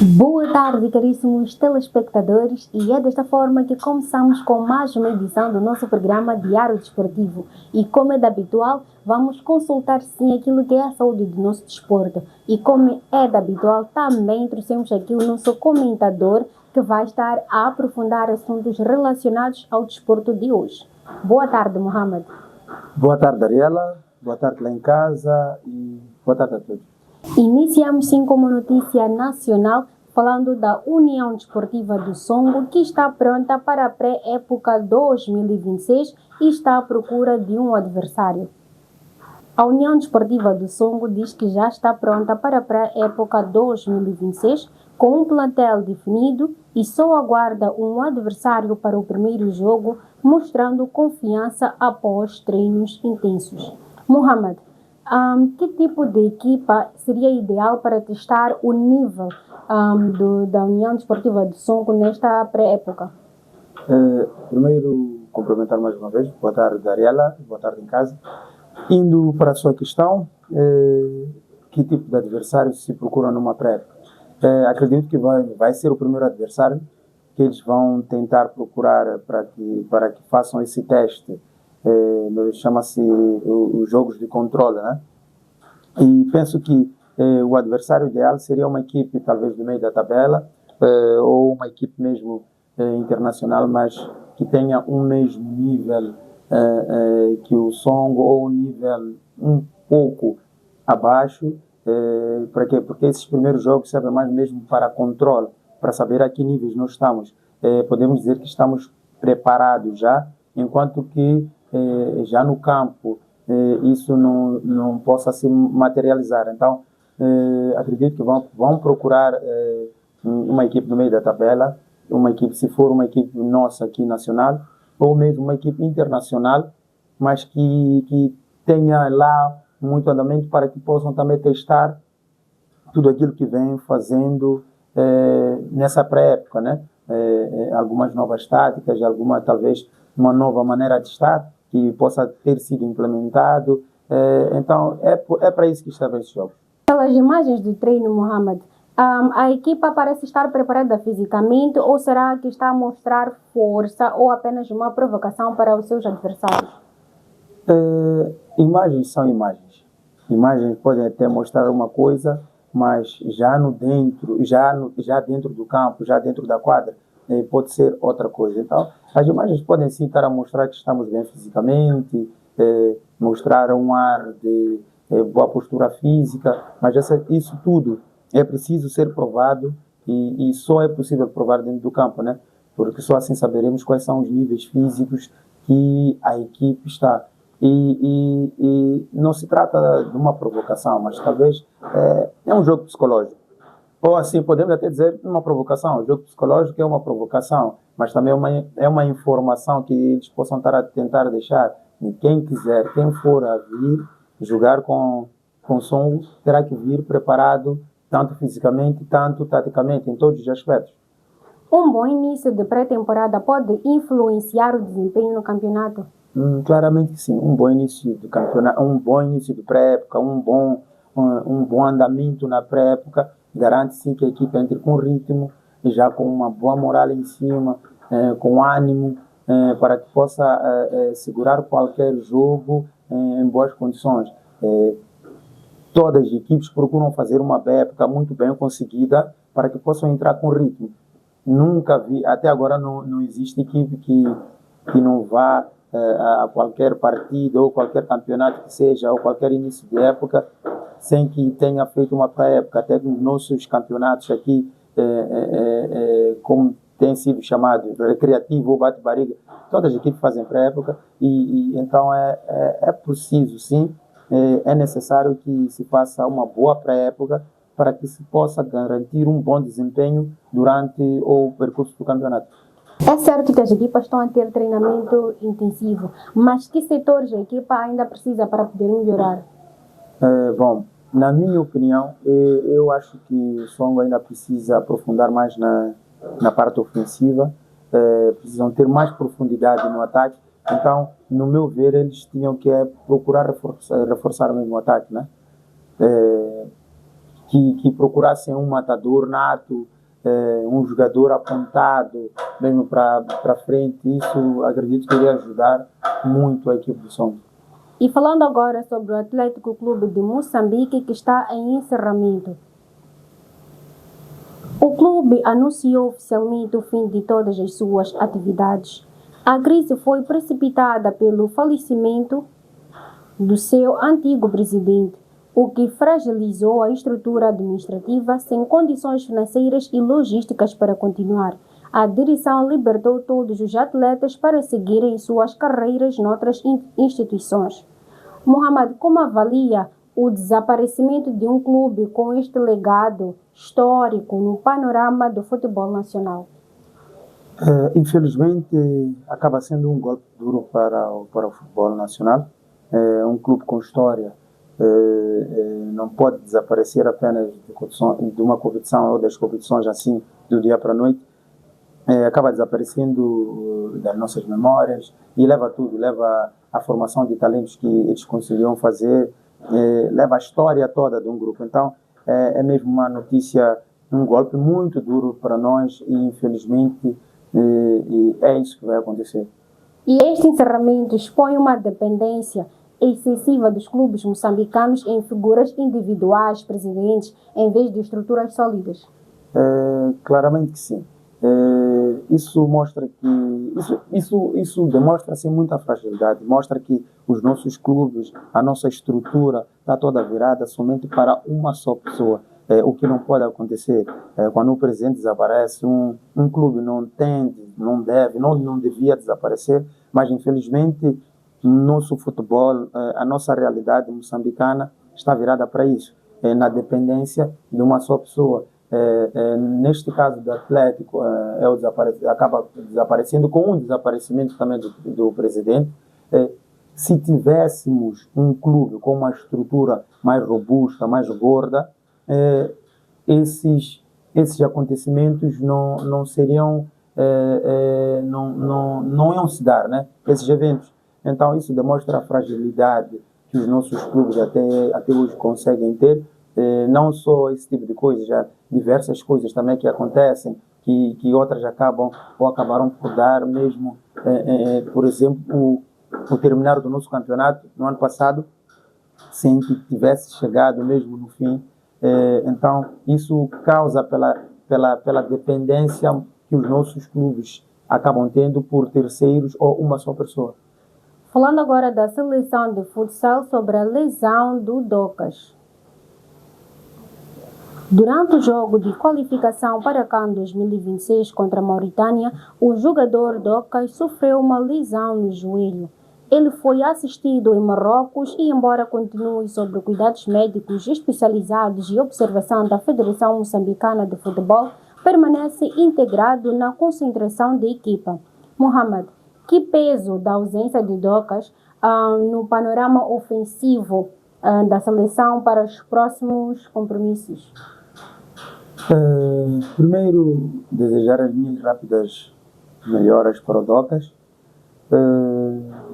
Boa tarde, caríssimos telespectadores, e é desta forma que começamos com mais uma edição do nosso programa Diário Desportivo. E como é de habitual, vamos consultar sim aquilo que é a saúde do nosso desporto. E como é de habitual, também trouxemos aqui o nosso comentador que vai estar a aprofundar assuntos relacionados ao desporto de hoje. Boa tarde, Mohamed. Boa tarde, Ariela. Boa tarde lá em casa e boa tarde a todos. Iniciamos sim com uma notícia nacional, falando da União Desportiva do Songo, que está pronta para a pré-época 2026 e está à procura de um adversário. A União Desportiva do Songo diz que já está pronta para a pré-época 2026, com um plantel definido e só aguarda um adversário para o primeiro jogo, mostrando confiança após treinos intensos. Mohamed, que tipo de equipa seria ideal para testar o nível da União Desportiva do Songo nesta pré-época? Primeiro, cumprimentar mais uma vez. Boa tarde, Ariela. Boa tarde em casa. Indo para a sua questão, que tipo de adversário se procura numa pré-época? Acredito que vai ser o primeiro adversário que eles vão tentar procurar para que façam esse teste. Chama-se os jogos de controle, né? E penso que o adversário ideal seria uma equipe talvez do meio da tabela, ou uma equipe mesmo internacional, mas que tenha um mesmo nível que o Songo, ou um nível um pouco abaixo. Para quê? Porque esses primeiros jogos servem mais mesmo para controle, para saber a que níveis nós estamos. Podemos dizer que estamos preparados já, enquanto que já no campo isso não possa se materializar. Então, acredito que vão procurar uma equipe no meio da tabela, uma equipe, se for uma equipe nossa aqui nacional, ou mesmo uma equipe internacional, mas que tenha lá muito andamento para que possam também testar tudo aquilo que vem fazendo nessa pré-época, né? Algumas novas táticas, talvez uma nova maneira de estar que possa ter sido implementado. Então, é para isso que servem esses jogos. Pelas imagens do treino, Mohamed, a equipa parece estar preparada fisicamente, ou será que está a mostrar força ou apenas uma provocação para os seus adversários? Imagens são imagens. Imagens podem até mostrar uma coisa, mas já dentro do campo, já dentro da quadra, pode ser outra coisa. Então, as imagens podem sim estar a mostrar que estamos bem fisicamente, mostrar um ar de boa postura física, mas isso tudo é preciso ser provado e só é possível provar dentro do campo, né? Porque só assim saberemos quais são os níveis físicos que a equipe está. E não se trata de uma provocação, mas talvez é um jogo psicológico. Ou assim, podemos até dizer uma provocação. O jogo psicológico é uma provocação, mas também é uma informação que eles possam estar a tentar deixar. E quem quiser, quem for a vir jogar com Songo, terá que vir preparado, tanto fisicamente, tanto taticamente, em todos os aspectos. Um bom início de pré-temporada pode influenciar o desempenho no campeonato? Claramente que sim. Um bom início de campeonato, um bom início de pré-época, um bom andamento na pré-época garante sim que a equipe entre com ritmo, já com uma boa moral em cima, com ânimo, para que possa segurar qualquer jogo em boas condições. Todas as equipes procuram fazer uma pré-época muito bem conseguida para que possam entrar com ritmo. Nunca vi, até agora não existe equipe que não vá a qualquer partida ou qualquer campeonato que seja, ou qualquer início de época, sem que tenha feito uma pré-época. Até nos nossos campeonatos aqui, como tem sido chamado, recreativo ou bate-barriga, todas as equipes fazem pré-época e então é preciso, sim, é necessário que se faça uma boa pré-época para que se possa garantir um bom desempenho durante o percurso do campeonato. É certo que as equipas estão a ter treinamento intensivo, mas que setores a equipa ainda precisa para poder melhorar? Bom, na minha opinião, eu acho que o Songo ainda precisa aprofundar mais na parte ofensiva, precisam ter mais profundidade no ataque. Então, no meu ver, eles tinham que procurar reforçar mesmo o ataque, né? Que procurassem um matador nato, um jogador apontado mesmo para frente, isso acredito que iria ajudar muito a equipe do Songo. E falando agora sobre o Atlético Clube de Moçambique, que está em encerramento. O clube anunciou oficialmente o fim de todas as suas atividades. A crise foi precipitada pelo falecimento do seu antigo presidente, o que fragilizou a estrutura administrativa sem condições financeiras e logísticas para continuar. A direção libertou todos os atletas para seguirem suas carreiras noutras instituições. Mohamed, como avalia o desaparecimento de um clube com este legado histórico no panorama do futebol nacional? Infelizmente, acaba sendo um golpe duro para o futebol nacional. Um clube com história não pode desaparecer apenas de uma competição ou das competições assim do dia para a noite. Acaba desaparecendo das nossas memórias e leva tudo, leva a formação de talentos que eles conseguiam fazer, leva a história toda de um grupo. Então, é mesmo uma notícia, um golpe muito duro para nós e, infelizmente, é isso que vai acontecer. E este encerramento expõe uma dependência excessiva dos clubes moçambicanos em figuras individuais, presidentes, em vez de estruturas sólidas? Claramente que sim. Isso mostra que isso demonstra assim muita fragilidade, mostra que os nossos clubes, a nossa estrutura está toda virada somente para uma só pessoa. O que não pode acontecer quando o presidente desaparece, um clube não devia desaparecer, mas infelizmente nosso futebol, a nossa realidade moçambicana está virada para isso, na dependência de uma só pessoa. Neste caso do Atlético, acaba desaparecendo com o desaparecimento também do presidente. Se tivéssemos um clube com uma estrutura mais robusta, mais gorda, esses acontecimentos não seriam, não iam se dar, né? Esses eventos. Então isso demonstra a fragilidade que os nossos clubes até hoje conseguem ter. Não só esse tipo de coisas, já diversas coisas também que acontecem, que outras acabaram por dar mesmo, por exemplo, o terminar do nosso campeonato no ano passado, sem que tivesse chegado mesmo no fim. Então, isso causa pela dependência que os nossos clubes acabam tendo por terceiros ou uma só pessoa. Falando agora da seleção de futsal sobre a lesão do Docas. Durante o jogo de qualificação para a CAN 2026 contra a Mauritânia, o jogador Docas sofreu uma lesão no joelho. Ele foi assistido em Marrocos e, embora continue sob cuidados médicos especializados e observação da Federação Moçambicana de Futebol, permanece integrado na concentração da equipa. Mohamed, que peso da ausência de Docas no panorama ofensivo da seleção para os próximos compromissos? Primeiro, desejar as minhas rápidas melhoras para o Docas.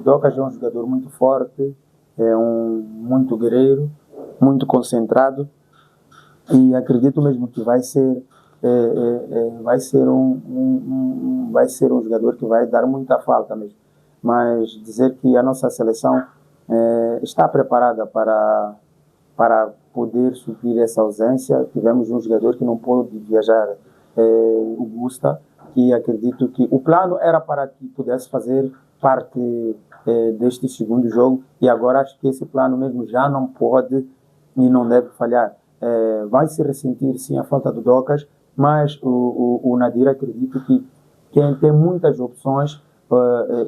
Docas é um jogador muito forte, muito guerreiro, muito concentrado e acredito mesmo que vai ser um jogador que vai dar muita falta mesmo. Mas dizer que a nossa seleção está preparada para poder suprir essa ausência. Tivemos um jogador que não pôde viajar, o Gusta, que acredito que o plano era para que pudesse fazer parte deste segundo jogo e agora acho que esse plano mesmo já não pode e não deve falhar. Vai se ressentir sim a falta do Docas, mas o Nadir acredito que tem muitas opções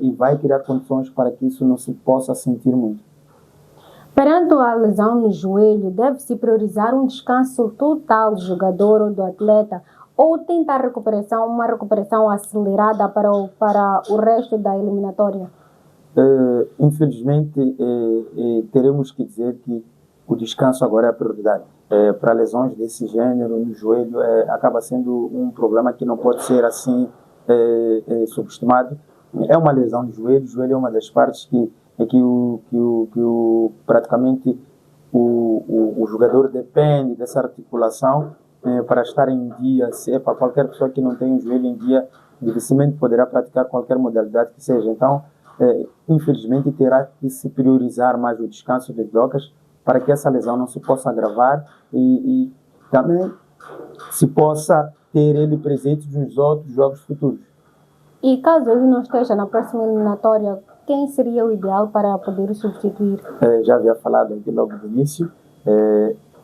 e vai criar condições para que isso não se possa sentir muito. Perante a lesão no joelho, deve-se priorizar um descanso total do jogador ou do atleta ou tentar uma recuperação acelerada para o resto da eliminatória? Infelizmente, teremos que dizer que o descanso agora é a prioridade. Para lesões desse gênero no joelho, acaba sendo um problema que não pode ser assim subestimado. É uma lesão de joelho. O joelho é uma das partes que praticamente o jogador depende dessa articulação para estar em dia, se é para qualquer pessoa que não tem um joelho em dia, dificilmente poderá praticar qualquer modalidade que seja. Então, infelizmente, terá que se priorizar mais o descanso das docas para que essa lesão não se possa agravar e também se possa ter ele presente nos outros jogos futuros. E caso ele não esteja na próxima eliminatória, quem seria o ideal para poder o substituir? Já havia falado aqui logo no início,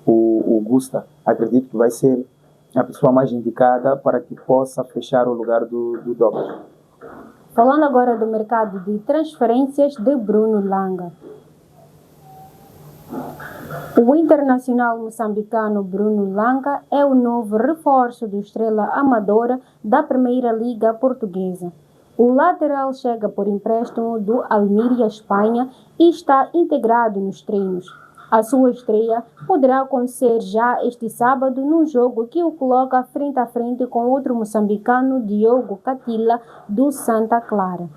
o Gusta, acredito que vai ser a pessoa mais indicada para que possa fechar o lugar do Douglas. Falando agora do mercado de transferências de Bruno Langa. O internacional moçambicano Bruno Langa é o novo reforço do Estrela Amadora da Primeira Liga Portuguesa. O lateral chega por empréstimo do Almeria, Espanha, e está integrado nos treinos. A sua estreia poderá acontecer já este sábado num jogo que o coloca frente a frente com outro moçambicano, Diogo Catila, do Santa Clara.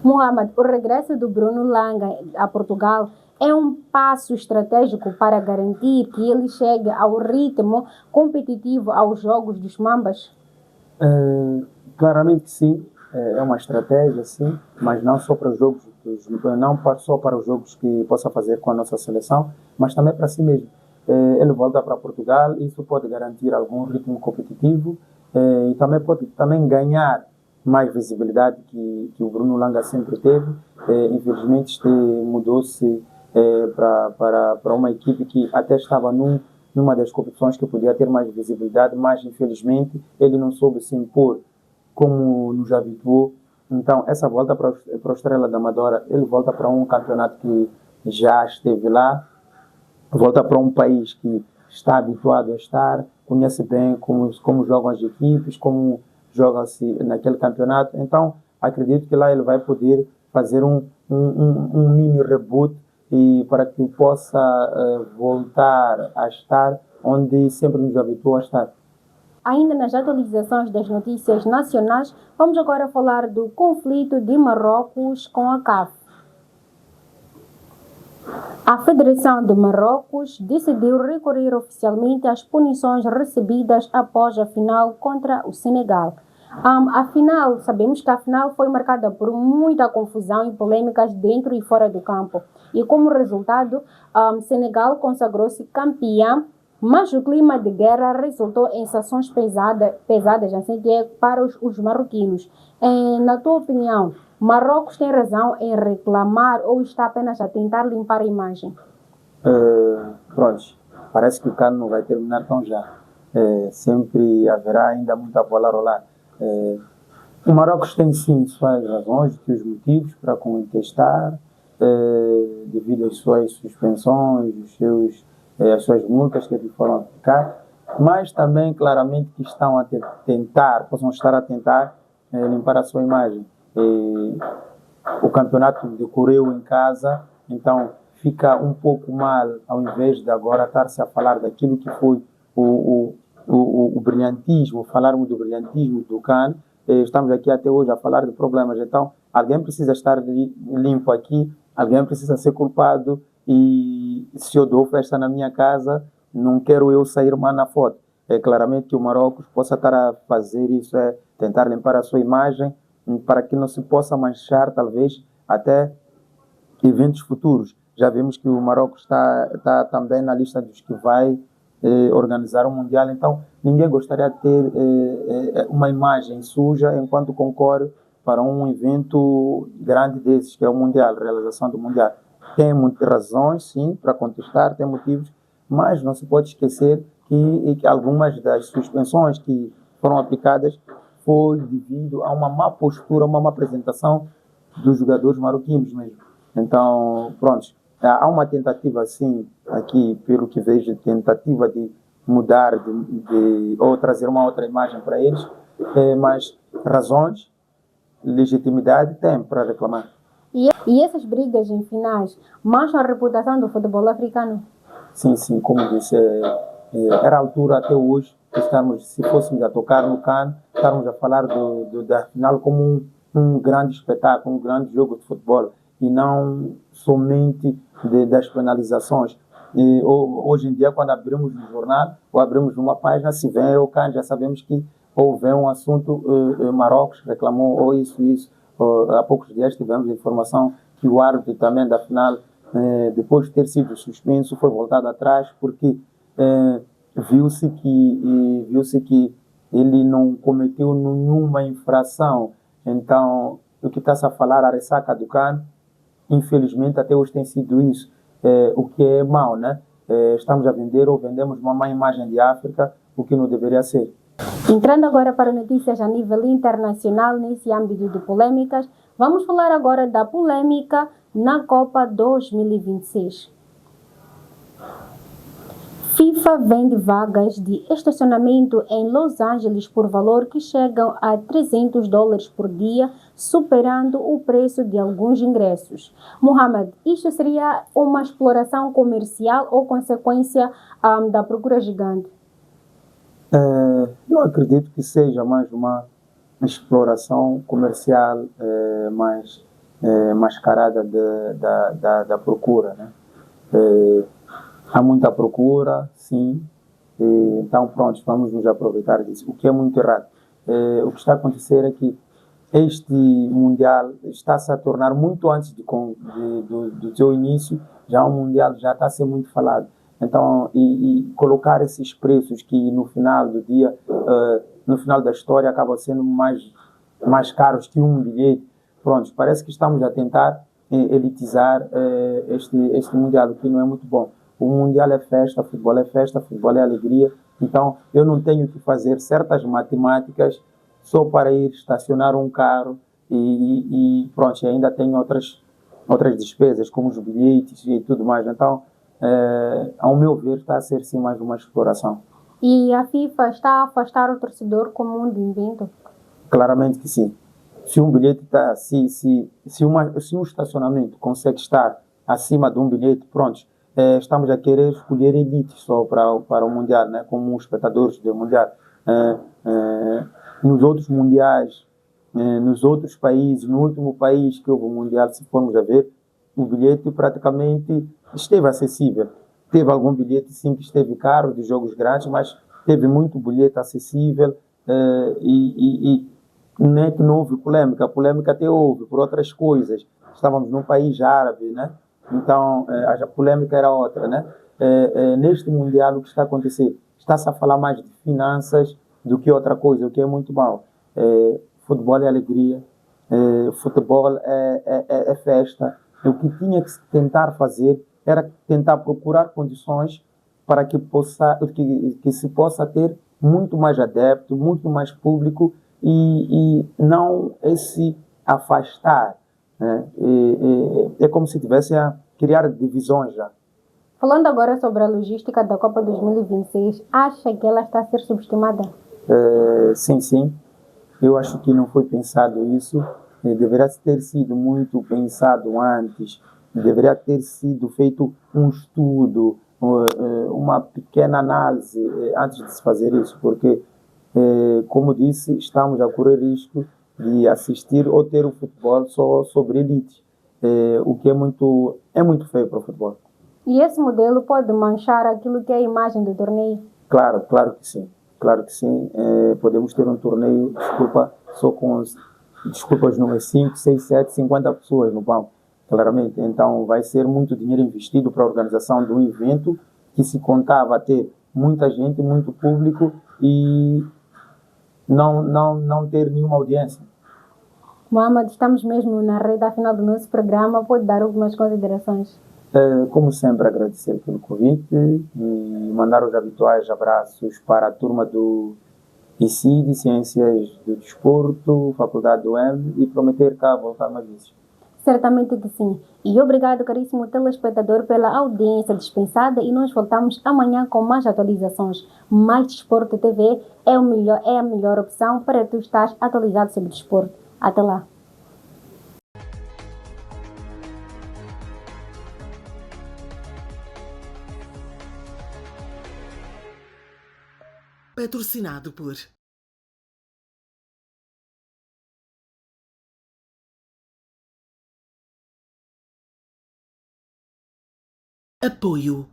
Mohamed, o regresso do Bruno Langa a Portugal é um passo estratégico para garantir que ele chegue ao ritmo competitivo aos jogos dos Mambas? Claramente que sim, é uma estratégia, sim, mas não só para os jogos, não só para os jogos que possa fazer com a nossa seleção, mas também para si mesmo. Ele volta para Portugal, isso pode garantir algum ritmo competitivo e também pode ganhar mais visibilidade que o Bruno Langa sempre teve. Infelizmente mudou-se para uma equipe que até estava numa das competições que podia ter mais visibilidade, mas infelizmente ele não soube se impor como nos habituou. Então essa volta para o Estrela da Amadora, ele volta para um campeonato que já esteve lá, volta para um país que está habituado a estar, conhece bem como jogam as equipes, como joga-se naquele campeonato. Então acredito que lá ele vai poder fazer um mini reboot e para que possa voltar a estar onde sempre nos habituou a estar. Ainda nas atualizações das notícias nacionais, vamos agora falar do conflito de Marrocos com a CAF. A Federação de Marrocos decidiu recorrer oficialmente às punições recebidas após a final contra o Senegal. Sabemos que a final foi marcada por muita confusão e polêmicas dentro e fora do campo. E como resultado, Senegal consagrou-se campeão, mas o clima de guerra resultou em sanções pesadas assim, para os marroquinos. Na tua opinião, Marrocos tem razão em reclamar ou está apenas a tentar limpar a imagem? Pronto, parece que o cano não vai terminar tão já. Sempre haverá ainda muita bola a rolar. O Marrocos tem sim suas razões, seus motivos para contestar, devido às suas suspensões, as suas multas que lhe foram aplicar, mas também claramente que estão a possam estar a tentar limpar a sua imagem. O campeonato decorreu em casa, então fica um pouco mal ao invés de agora estar-se a falar daquilo que foi o brilhantismo, falarmos do brilhantismo do CAN. Estamos aqui até hoje a falar de problemas. Então, alguém precisa estar limpo aqui, alguém precisa ser culpado, e se eu dou festa na minha casa, não quero eu sair mal na foto. Claramente que o Marrocos possa estar a fazer isso, tentar limpar a sua imagem, para que não se possa manchar, talvez, até eventos futuros. Já vimos que o Marrocos está também na lista dos que vai organizar o Mundial, então ninguém gostaria de ter uma imagem suja enquanto concorre para um evento grande desses, que é o Mundial, a realização do Mundial. Tem muitas razões, sim, para contestar, tem motivos, mas não se pode esquecer que algumas das suspensões que foram aplicadas foi devido a uma má postura, uma má apresentação dos jogadores marroquinos mesmo. Então, pronto, há uma tentativa, sim, aqui, pelo que vejo, tentativa de mudar ou trazer uma outra imagem para eles, mas razões, legitimidade tem para reclamar. E essas brigas em finais mancham a reputação do futebol africano? Sim, como disse, era a altura até hoje, se fôssemos a tocar no CAN, estarmos a falar da final como um grande espetáculo, um grande jogo de futebol, e não somente das penalizações. Hoje em dia, quando abrimos um jornal ou abrimos uma página, se vem o CAN, já sabemos que houve um assunto, Marrocos reclamou, ou isso. Há poucos dias tivemos informação que o árbitro também da final, depois de ter sido suspenso, foi voltado atrás porque viu-se que ele não cometeu nenhuma infração. Então, o que está-se a falar, a ressaca do CAN, infelizmente até hoje tem sido isso, o que é mau, né? Estamos a vender ou vendemos uma má imagem de África, o que não deveria ser. Entrando agora para notícias a nível internacional, nesse âmbito de polêmicas, vamos falar agora da polêmica na Copa 2026. FIFA vende vagas de estacionamento em Los Angeles por valor que chegam a $300 por dia, superando o preço de alguns ingressos. Mohamed, isto seria uma exploração comercial ou consequência da procura gigante? Eu acredito que seja mais uma exploração comercial mais mascarada da procura, né? Há muita procura, sim, então pronto, vamos nos aproveitar disso, o que é muito errado. O que está a acontecer é que este Mundial está-se a tornar, muito antes do seu início, já o Mundial já está a ser muito falado. Então, e colocar esses preços que no final do dia, no final da história, acabam sendo mais caros que um bilhete. Pronto, parece que estamos a tentar elitizar este Mundial, o que não é muito bom. O Mundial é festa, futebol é alegria. Então, eu não tenho que fazer certas matemáticas só para ir estacionar um carro e pronto, e ainda tenho outras despesas, como os bilhetes e tudo mais. Então, ao meu ver, está a ser sim mais uma exploração. E a FIFA está a afastar o torcedor comum do evento? Claramente que sim. Se um bilhete está, se um estacionamento consegue estar acima de um bilhete, pronto, estamos a querer escolher elites só para o Mundial, né, como espectadores do Mundial. Nos outros mundiais, nos outros países, no último país que houve o Mundial, se formos a ver, o bilhete praticamente esteve acessível. Teve algum bilhete, sim, que esteve caro, de jogos grandes, mas teve muito bilhete acessível e não é que não houve polêmica, a polêmica até houve por outras coisas. Estávamos num país árabe, né? Então a polêmica era outra, né? Neste Mundial, o que está a acontecer? Está-se a falar mais de finanças do que outra coisa, o que é muito mal. Futebol é alegria, futebol é festa. O que tinha que se tentar fazer era tentar procurar condições para que se possa ter muito mais adepto, muito mais público e não esse afastar, né? É como se tivesse a criar divisões já. Falando agora sobre a logística da Copa 2026, acha que ela está a ser subestimada? Sim. Eu acho que não foi pensado isso. Deveria ter sido muito pensado antes. Deveria ter sido feito um estudo, uma pequena análise antes de se fazer isso, porque, como disse, estamos a correr risco de assistir ou ter o futebol só sobre elite, o que é muito feio para o futebol. E esse modelo pode manchar aquilo que é a imagem do torneio? Claro que sim. Claro que sim. Podemos ter um torneio, só com os números 5, 6, 7, 50 pessoas no banco, claramente. Então, vai ser muito dinheiro investido para a organização de um evento que se contava ter muita gente, muito público e não ter nenhuma audiência. Mohamed, estamos mesmo na reta final do nosso programa. Pode dar algumas considerações? Como sempre, agradecer pelo convite e mandar os habituais abraços para a turma do ICID, Ciências do Desporto, Faculdade do EM, e prometer cá voltar mais vezes. Certamente que sim. E obrigado, caríssimo telespectador, pela audiência dispensada, e nós voltamos amanhã com mais atualizações. Mais Desporto TV é a melhor opção para tu estar atualizado sobre desporto. Até lá. Patrocinado por Apoio